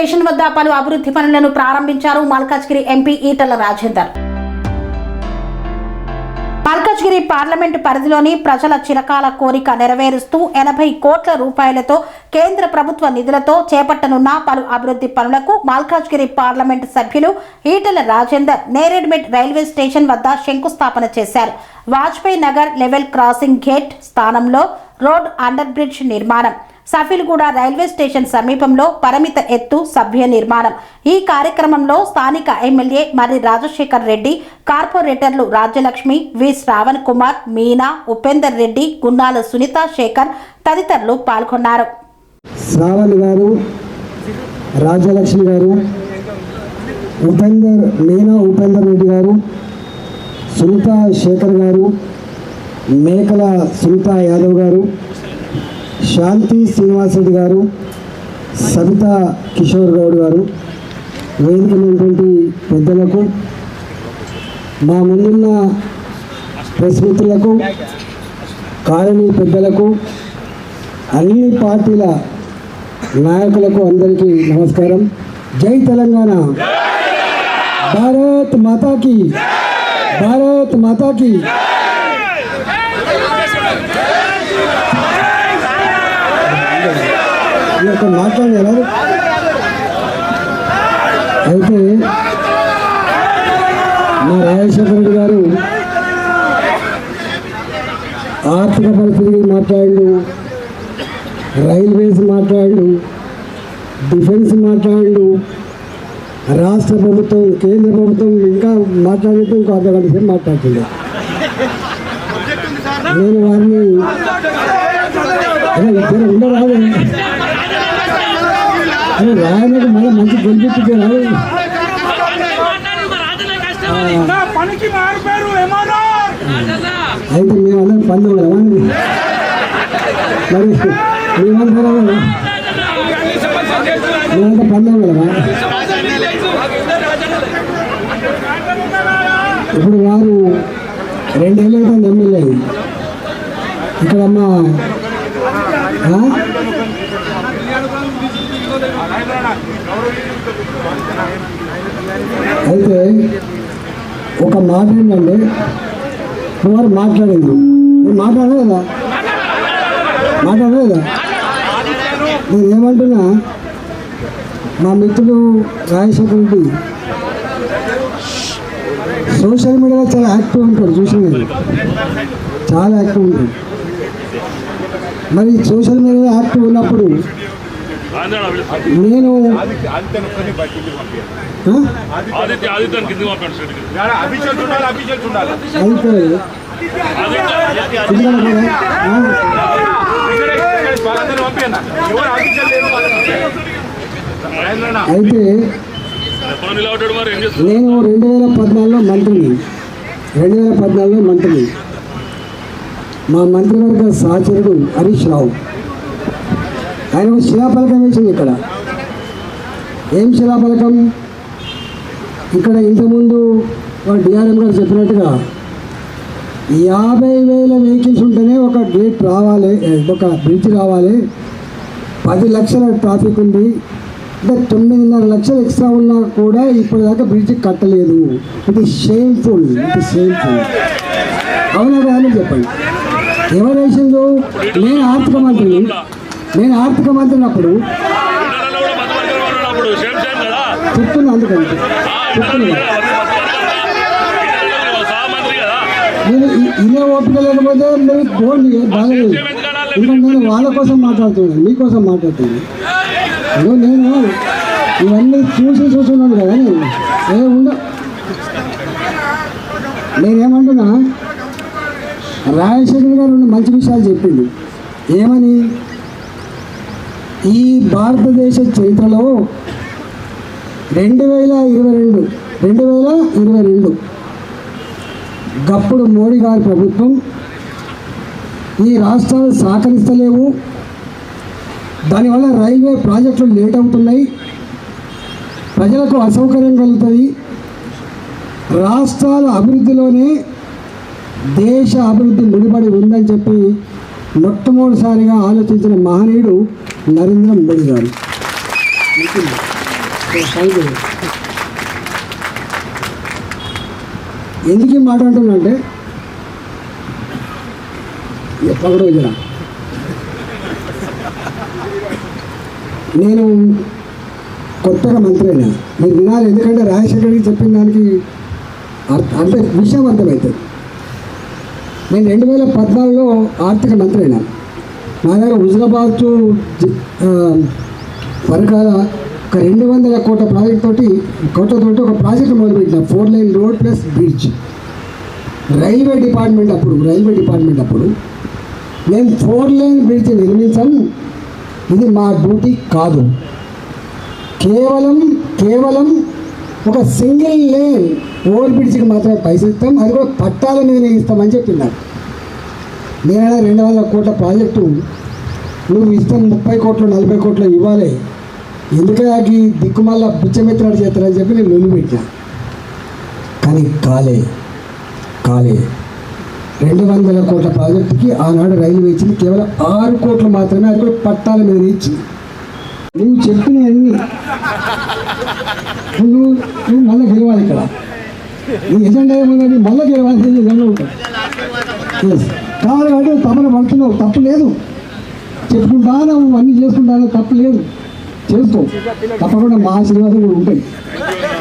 Station వద్ద పలు అభివృద్ధి పనులను ప్రారంభించారు మల్కాజ్గిరి ఎంపీ ఈటల రాజేందర్. మల్కాజ్గిరి పార్లమెంటు పరిధిలోని ప్రజల చిరకాల కోరిక నెరవేరుస్తూ 80 కోట్ల రూపాయలతో కేంద్ర ప్రభుత్వ నిధులతో చేపట్టనున్న పలు అభివృద్ధి పనులకు మల్కాజ్గిరి పార్లమెంటు సభ్యులు ఈటల రాజేందర్ నేరేడ్మెట్ రైల్వే స్టేషన్ వద్ద శంకుస్థాపన చేశారు. Vajpayee Nagar level crossing gate స్థానంలో రోడ్ అండర్ బ్రిడ్జ్ నిర్మాణం, సఫిల్గూడ రైల్వే స్టేషన్ సమీపంలో పరిమిత ఎత్తు సభ్య నిర్మాణం. ఈ కార్యక్రమంలో స్థానిక ఎమ్మెల్యే మర్రి రాజశేఖర్ రెడ్డి, కార్పొరేటర్లు రాజ్యలక్ష్మి, వి శ్రావణ్ కుమార్, మీనా, ఉపేందర్ రెడ్డి, గున్నాల సునీత శేఖర్ తదితరులు పాల్గొన్నారు. శ్రావణ్ గారు, రాజ్యలక్ష్మి గారు, మీనా ఉపేందర్ రెడ్డి గారు, సునీత శేఖర్ గారు, మేకల సునీత యాదవ్ గారు, శాంతి శ్రీనివాసరెడ్డి గారు, సబితా కిషోర్ గౌడ్ గారు, వేదిక ఉన్నటువంటి పెద్దలకు, మా ముందున్న ప్రెస్ మిత్రులకు, కాలనీ పెద్దలకు, అన్ని పార్టీల నాయకులకు అందరికీ నమస్కారం. జై తెలంగాణ, భారత్ మాతాకి, భారత్ మాతాకి. మాట్లాడారు. అయితే మా రాజశేఖర రెడ్డి గారు ఆర్థిక పరిస్థితి మాట్లాడు, రైల్వేస్ మాట్లాడు, డిఫెన్స్ మాట్లాడు, రాష్ట్ర ప్రభుత్వం కేంద్ర ప్రభుత్వం ఇంకా మాట్లాడితే ఇంకో అర్ధగంట సేపు మాట్లాడుతుంది. నేను వారిని ఇద్దరు ఉండరాదు అని రాయనకు మళ్ళీ మంచి గెలిపించుకే రాదు. అయితే మేమందరం పందెం కదా మరి, మేమంతా పందెం కదా. ఇప్పుడు వారు 2 ఏళ్ళు అయితే ఎమ్మెల్యే ఇక్కడ అమ్మ. అయితే ఒక మాట ఏంటంటే వారు మాట్లాడింది, నేను మాట్లాడలేదా నేను ఏమంటున్నా, మా మిత్రుడు రాజశేఖర్ రెడ్డి సోషల్ మీడియాలో చాలా యాక్టివ్ ఉంటాడు, చూసిన చాలా యాక్టివ్ ఉంటాడు. మరి సోషల్ మీడియాలో యాక్టివ్ ఉన్నప్పుడు నేను అయితే నేను 2014లో మంత్రిని, మా మంత్రివర్గ సహచరుడు హరీష్ రావు ఆయన ఒక శిలాఫలకం వేసింది. ఇక్కడ ఏం శిలాఫలకం? ఇక్కడ ఇంతకుముందు డిఆర్ఎం గారు చెప్పినట్టుగా 50,000 వెహికల్స్ ఉంటేనే ఒక గేట్ రావాలి, ఒక బ్రిడ్జ్ రావాలి. 10 లక్షల ట్రాఫిక్ ఉంది అంటే 9.5 లక్షలు ఎక్స్ట్రా ఉన్నా కూడా ఇప్పటిదాకా బ్రిడ్జ్ కట్టలేదు. ఇది షేమ్ఫుల్. అవునా కానీ చెప్పండి, ఎవరు వేసిందో? నేను ఆర్థిక మంత్రి అప్పుడు చెప్తున్నా, అందుకని నేను ఇదే ఓపిక లేకపోతే మీరు ఫోన్ బాగలేదు. ఎందుకంటే నేను వాళ్ళ కోసం మాట్లాడుతున్నాను, మీకోసం మాట్లాడుతున్నాను. నేను ఇవన్నీ చూస్తున్నాను కదా. నేనేమంటున్నా, రాజశేఖర్ గారు 2 మంచి విషయాలు చెప్పింది. ఏమని? ఈ భారతదేశ చరిత్రలో 2022 గప్పుడు మోడీ గారి ప్రభుత్వం ఈ రాష్ట్రాలు సహకరిస్తలేవు, దానివల్ల రైల్వే ప్రాజెక్టులు లేట్ అవుతున్నాయి, ప్రజలకు అసౌకర్యం కలుగుతుంది, రాష్ట్రాల అభివృద్ధిలోనే దేశ అభివృద్ధి ముడిపడి ఉందని చెప్పి మొట్టమొదటిసారిగా ఆలోచించిన మహనీయుడు నరేంద్ర మోడీ గారు. ఎందుకు ఈ మాట అంటున్నా అంటే ఎప్పుడు ఇదిరా నేను కొత్తగా మంత్రి అయినా మీరు వినాలి, ఎందుకంటే రాజశేఖర్ రెడ్డి చెప్పిన దానికి అంటే విషయం అర్థమవుతుంది. నేను 2014లో ఆర్థిక మంత్రి అయినా. నా దగ్గర హుజరాబాద్ టు పరకాల ఒక 200 కోట్ల ప్రాజెక్ట్ కోట్లతోటి ఒక ప్రాజెక్ట్ మొదలుపెట్టిన 4 line road plus bridge. Railway department అప్పుడు మేము 4 లైన్ బ్రిడ్జ్ నిర్మించాం. ఇది మా డ్యూటీ కాదు, కేవలం ఒక సింగిల్ లేన్ ఓవర్ బ్రిడ్జ్కి మాత్రమే పైసలు ఇస్తాం, అది కూడా పట్టాల మీదనే ఇస్తామని చెప్తున్నారు. నేనైనా 200 కోట్ల ప్రాజెక్టు నువ్వు ఇస్తాం 30 కోట్లు 40 కోట్లు ఇవ్వాలి, ఎందుకంటే దిక్కుమల్ల బిచ్చమెత్తినట్టు చేస్తారని చెప్పి నేను లొల్లి పెట్టినా. కానీ కాలే 200 కోట్ల ప్రాజెక్టుకి ఆనాడు రైల్వే ఇచ్చింది కేవలం 6 కోట్లు మాత్రమే, అది కూడా పట్టాల మీద ఇచ్చింది. నువ్వు చెప్పినవన్నీ నువ్వు మళ్ళీ గెలవాలి. ఇక్కడ నీ ఎజెండా ఏముందని మళ్ళీ గెలవాల్సింది ఎజెండా ఉంటుంది. కావాలంటే తమను పడుతున్నావు, తప్పు లేదు. చెప్పుకుంటాను అన్నీ చేసుకుంటాను, తప్పు లేదు, చేసుకో, తప్పకుండా మా ఆశీర్వాదం కూడా ఉంటాయి.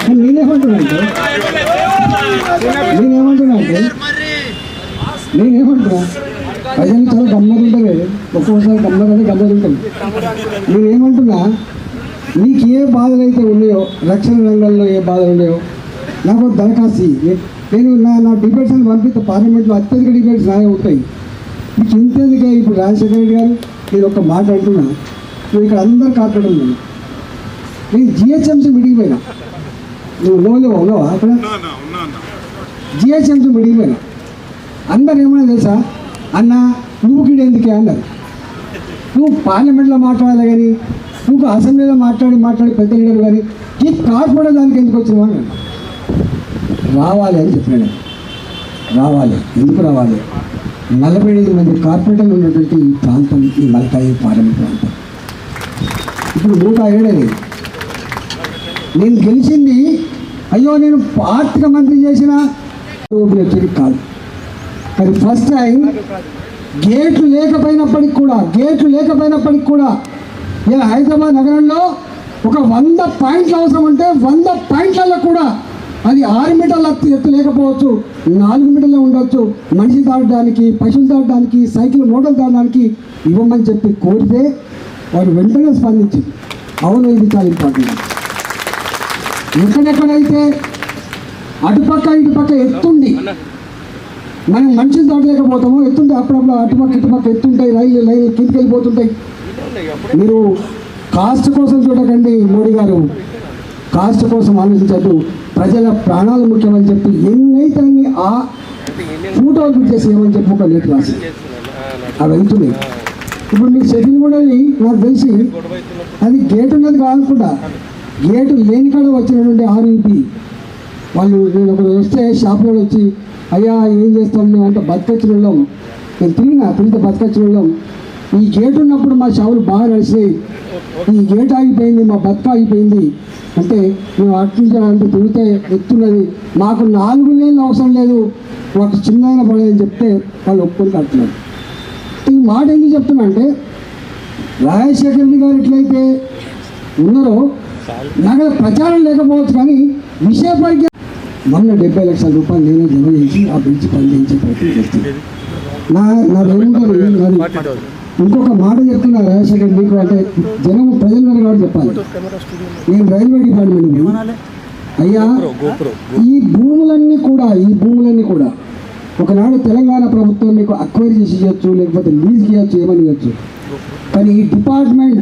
కానీ నేనేమంటున్నా ప్రజలు చాలా గమ్మలు ఉంటుంది, ఒక్కొక్కసారి గమ్మలు ఉంటుంది. నేనేమంటున్నా, నీకు ఏ బాధలు అయితే ఉన్నాయో, రక్షణ రంగంలో ఏ బాధలు ఉన్నాయో నాకు దరఖాస్తు. నేను నా డిబేట్స్ అని పంపిస్తే పార్లమెంట్లో అత్యధిక డిబేట్స్ నాయే ఉంటాయి. మీకు ఇంతేందుకే ఇప్పుడు రాజశేఖర రెడ్డి గారు నేను ఒక మాట అంటున్నా, నువ్వు ఇక్కడ అందరు కాపాడడం లేదు. నేను జిహెచ్ఎంసీ మీటింగ్ పోయినా, నువ్వు ఉన్నావా అక్కడ? జిహెచ్ఎంసీ మీటింగ్ పోయినా, అందరు ఏమన్నా తెలుసా, అన్న నువ్వు గిడ ఎందుకే అన్నారు. నువ్వు పార్లమెంట్లో మాట్లాడాలి కానీ, నువ్వు అసెంబ్లీలో మాట్లాడి పెద్ద లీడర్ కానీ ఈ కార్పొరేట్ దానికి ఎందుకు వచ్చినావు అన్నాడు. రావాలి అని చెప్పినాడు. రావాలి, ఎందుకు రావాలి? 45 మంది కార్పొరేటర్లు ఉన్నటువంటి ఈ ప్రాంతం, ఈ మల్కాయి పార్లమెంట్ ప్రాంతం ఇప్పుడు 107. నేను గెలిచింది అయ్యో నేను ఆర్థిక మంత్రి చేసిన వచ్చేది కాదు. కానీ ఫస్ట్ టైం గేట్లు లేకపోయినప్పటికి కూడా ఇలా హైదరాబాద్ నగరంలో ఒక 100 పాయింట్లు అవసరం అంటే 100 పాయింట్లలో కూడా అది 6 మీటర్ల ఎత్తు లేకపోవచ్చు, 4 మీటర్లే ఉండొచ్చు. మనిషి దాటడానికి, పశువులు దాటడానికి, సైకిల్ మోటార్లు దాటడానికి ఇవ్వమని చెప్పి కోరితే వారు వెంటనే స్పందించి అవును ఇది చాలా ఇంపార్టెంట్. ఎక్కడెక్కడైతే అటుపక్క ఇటుపక్క ఎత్తుండి మనం మనుషులు దాటలేకపోతామో, ఎత్తుంటే అప్పుడప్పుడు అటుపక్క ఇటుపక్క ఎత్తుంటాయి, రైలు కిందికి వెళ్ళిపోతుంటాయి. మీరు కాస్ట్ కోసం చూడకండి మోడీ గారు, కాస్ట్ కోసం ఆలోచించద్దు, ప్రజల ప్రాణాలు ముఖ్యమని చెప్పి ఎన్నైతే అన్ని ఆ ఫోటోలు పెట్టేసి ఏమని చెప్పి ఒక లేట్ రాసి అవి వెళ్తున్నాయి. ఇప్పుడు మీకు షెడ్యూల్ కూడా నాకు తెలిసి అది గేట్ ఉన్నది కాదనుకుంటా, గేటు లేని కాడ వచ్చినటువంటి ఆర్ఈపీ వాళ్ళు. నేను ఒకరు వస్తే షాప్లో వచ్చి అయ్యా ఏం చేస్తాం మేము అంటే బతకొచ్చిన వాళ్ళం, నేను తిరిగితే బతకొచ్చిన వాళ్ళం. ఈ గేట్ ఉన్నప్పుడు మా షాపులు బాగా నడిచినాయి, ఈ గేట్ ఆగిపోయింది, మా బతుక ఆగిపోయింది అంటే మేము అట్టించాలంటే తిరిగితే ఎత్తున్నది, మాకు 4 లేన్లు అవసరం లేదు, మాకు చిన్న పడేదని చెప్తే వాళ్ళు ఒప్పుకొని కడుతున్నారు. ఈ మాట ఎందుకు చెప్తున్నా అంటే రాజశేఖర రెడ్డి గారు ఎట్లయితే ఉన్నారో నాకు ప్రచారం లేకపోవచ్చు, కానీ విషయ పరిజ్ఞానం. మొన్న 70 లక్షల రూపాయలు నేనే జమ చేసి ఆ బ్రిడ్జ్ పని చేయించే ప్రయత్నం చేస్తుంది. నాదేముంటుంది. ఇంకొక మాట చెప్తున్నా రాజశేఖర్ మీకు, అంటే జనం ప్రజల వరకు కూడా చెప్పాలి. నేను రైల్వే డిపార్ట్మెంట్ అయ్యా, ఈ భూములన్నీ కూడా ఒకనాడు తెలంగాణ ప్రభుత్వం మీకు అక్వైర్ చేసి ఇవ్వచ్చు, లేకపోతే లీజ్ ఇవ్వచ్చు, ఏమని ఇవ్వచ్చు. కానీ ఈ డిపార్ట్మెంట్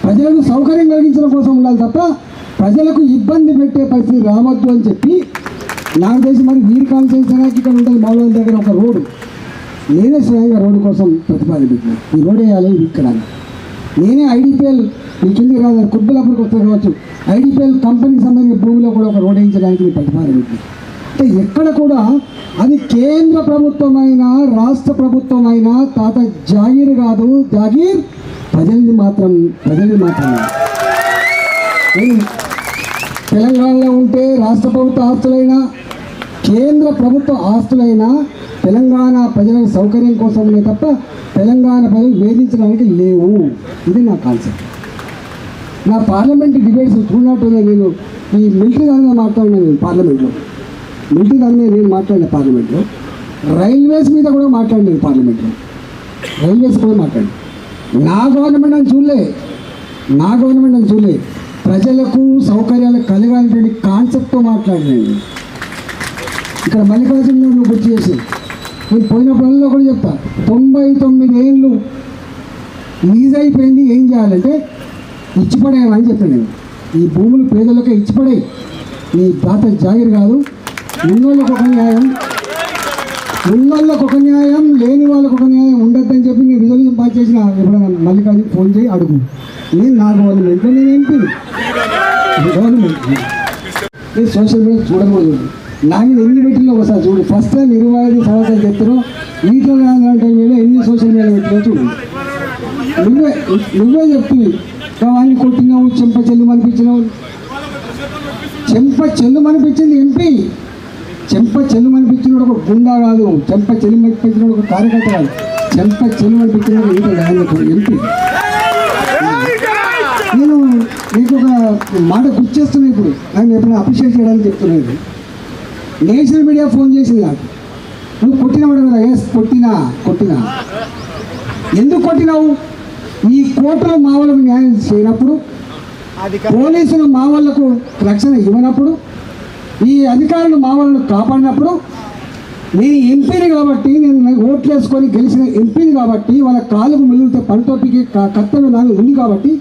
ప్రజలకు సౌకర్యం కలిగించడం కోసం ఉండాలి తప్ప ప్రజలకు ఇబ్బంది పెట్టే పరిస్థితి రావద్దు అని చెప్పి నాకు తెలిసి మరి వీరి కాన్సెన్స్ ఇక్కడ ఉంటుంది. మౌలాల దగ్గర ఒక రోడ్డు నేనే స్వయంగా రోడ్డు కోసం ప్రతిపాదించాను, ఈ రోడ్ వేయాలి ఇక్కడ. నేనే ఐడిపిఎల్ మీ కిందికి రాదు కుబ్బలప్పుడు వస్తే కావచ్చు, ఐడిపిఎల్ కంపెనీకి సంబంధించిన భూమిలో కూడా ఒక రోడ్ వేయించడానికి ప్రతిపాదించాను. అంటే ఎక్కడ కూడా అది కేంద్ర ప్రభుత్వమైనా రాష్ట్ర ప్రభుత్వమైనా తాత జాగీర్ కాదు, జాగీర్ ప్రజల్ని మాత్రమే. నేను తెలంగాణలో ఉంటే రాష్ట్ర ప్రభుత్వ ఆస్తులైనా కేంద్ర ప్రభుత్వ ఆస్తులైనా తెలంగాణ ప్రజల సౌకర్యం కోసమే తప్ప తెలంగాణ ప్రజలు వేధించడానికి లేవు. ఇది నా కాన్సెప్ట్. నా పార్లమెంట్ డిబేట్స్ చూడనట్టుగా నేను ఈ మిలిటరీ దాని మీద మాట్లాడినా, నేను పార్లమెంట్లో మిలిటరీ దాని మీద నేను మాట్లాడిన పార్లమెంట్లో, రైల్వేస్ మీద కూడా మాట్లాడినాను పార్లమెంట్లో, రైల్వేస్ కూడా మాట్లాడి నా గవర్నమెంట్ అని చూడలే, ప్రజలకు సౌకర్యాలు కలగాలనేటువంటి కాన్సెప్ట్తో మాట్లాడినాను. ఇక్కడ మల్లికార్జున గుర్తు చేసి నేను పోయినప్పుడల్లా కూడా చెప్తా, 99 ఏళ్ళు లీజ్ అయిపోయింది, ఏం చేయాలంటే ఇచ్చిపడేయమని చెప్పాను నేను. ఈ భూములు పేదలకే ఇచ్చిపడేయి, నీ దాత జాగిర్ కాదు. ఉన్నోళ్ళకు ఒక న్యాయం, లేని వాళ్ళకు ఒక న్యాయం ఉండద్దని చెప్పి నేను రిజల్యూషన్ పాస్ చేసిన. ఎప్పుడైనా మల్లికార్జున ఫోన్ చేయి అడుగు. నేను నా గవర్నమెంట్లో నేను ఎంపీ గవర్నమెంట్. నేను సోషల్ మీడియా చూడకూడదు. నా మీద ఎన్ని పెట్టిలో ఒకసారి చూడు. ఫస్ట్ టైం 25 సంవత్సరాలు చెప్తాను. వీటిలో మీద ఎన్ని సోషల్ మీడియా పెట్టినా చూడు. నువ్వే చెప్తుంది వాడిని కొట్టినావు, చెంప చెల్లు అనిపించినావు. చెంప చెల్లు అనిపించింది ఎంపీ. చెంప చెల్లు అనిపించినోడు ఒక గుండా కాదు, చెంప చెల్లు అనిపించినోడు ఒక కార్యకర్త కాదు, చెంప చెల్లు అనిపించినోడు ఎంపీ. నేను నీకు ఒక మాట గుర్తు చేస్తున్నా. ఇప్పుడు నేను ఎప్పుడైనా అప్రిషియేట్ చేయడానికి చెప్తున్నాను. నేషనల్ మీడియా ఫోన్ చేసింది నాకు, నువ్వు కొట్టినావు కదా. ఎస్ కొట్టినా. ఎందుకు కొట్టినావు? ఈ కోర్టులో మా వాళ్ళకు న్యాయం చేయనప్పుడు, పోలీసులు మా వాళ్ళకు రక్షణ ఇవ్వనప్పుడు, ఈ అధికారులు మా వాళ్ళను కాపాడినప్పుడు, నేను ఎంపీని కాబట్టి, నేను ఓట్లు వేసుకొని గెలిచిన ఎంపీని కాబట్టి, వాళ్ళ కాలుకు మిగిలితే పంటోపికి కర్తవ్యం నాకు ఉంది కాబట్టి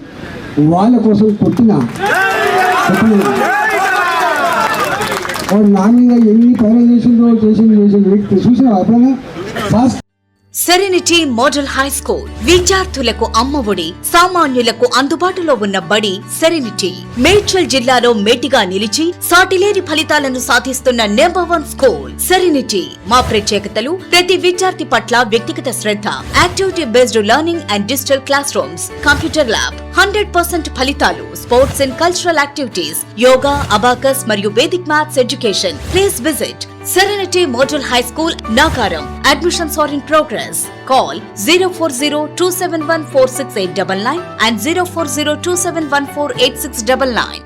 వాళ్ళ కోసం కొట్టినా. వాడు నా మీద ఎన్ని పైరలు చేసిందో చూసినా ఎప్పుడైనా first. Serenity model high school విద్యార్థులకు అమ్మఒడి, సామాన్యులకు అందుబాటులో ఉన్న బడి సెరెనిటీ. మేడ్చల్ జిల్లాలో మేటిగా నిలిచి సాటిలేని ఫలితాలను సాధిస్తున్న #1 స్కూల్ సెరెనిటీ. మా ప్రత్యేకతలు ప్రతి విద్యార్థి పట్ల వ్యక్తిగత శ్రద్ధ, activity based learning and digital classrooms, computer lab, 100% ఫలితాలు, sports and cultural activities, yoga, abacus మరియు Vedic maths education. Please visit Serenity Model High School, Nagaram. Admissions are in progress. Call 040-271-46899 and 040-271-48699.